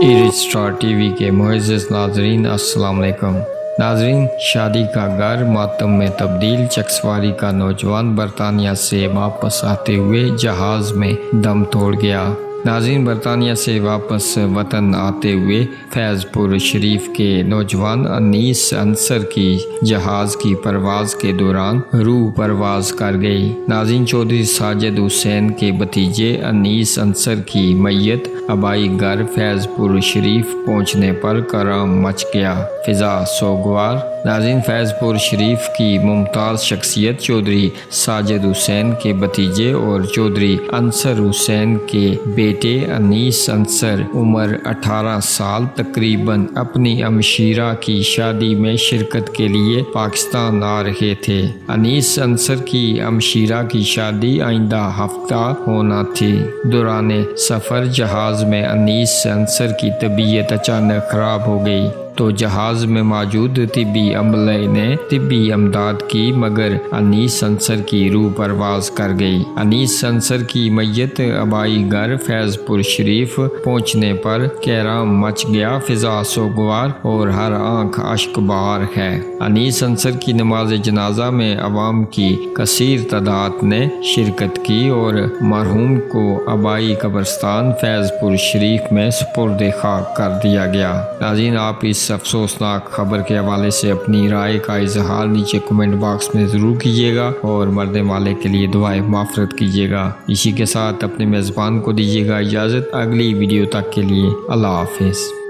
Star T V کے معزز ناظرین السلام علیکم۔ ناظرین، شادی کا گھر ماتم میں تبدیل، چکسواری کا نوجوان برطانیہ سے واپس آتے ہوئے جہاز میں دم توڑ گیا۔ ناظرین، برطانیہ سے واپس وطن آتے ہوئے فیض پور شریف کے نوجوان انیس انصر کی جہاز کی پرواز کے دوران روح پرواز کر گئی۔ ناظرین، چودھری ساجد حسین کے بھتیجے انیس انصر کی میت آبائی گھر فیض پور شریف پہنچنے پر کرام مچ گیا، فضا سوگوار۔ ناظرین، فیض پور شریف کی ممتاز شخصیت چودھری ساجد حسین کے بھتیجے اور چودھری انصر حسین کے بیٹے انیس انصر عمر 18 سال تقریباً اپنی ہمشیرہ کی شادی میں شرکت کے لیے پاکستان آ رہے تھے۔ انیس انصر کی ہمشیرہ کی شادی آئندہ ہفتہ ہونا تھی۔ دوران سفر جہاز میں انیس انصر کی طبیعت اچانک خراب ہو گئی تو جہاز میں موجود طبی عملے نے طبی امداد کی، مگر انیس انصر کی روح پرواز کر گئی۔ انیس انصر کی میت آبائی گھر فیض پور شریف پہنچنے پر کہرام مچ گیا، فضا سوگوار اور ہر آنکھ اشک بہار ہے۔ انیس انصر کی نماز جنازہ میں عوام کی کثیر تعداد نے شرکت کی اور مرحوم کو آبائی قبرستان فیض پور شریف میں سپرد خاک کر دیا گیا۔ ناظرین، آپ اس افسوسناک خبر کے حوالے سے اپنی رائے کا اظہار نیچے کمنٹ باکس میں ضرور کیجیے گا اور مرنے والے کے لیے دعائے مغفرت کیجیے گا۔ اسی کے ساتھ اپنے میزبان کو دیجیے گا اجازت۔ اگلی ویڈیو تک کے لیے اللہ حافظ۔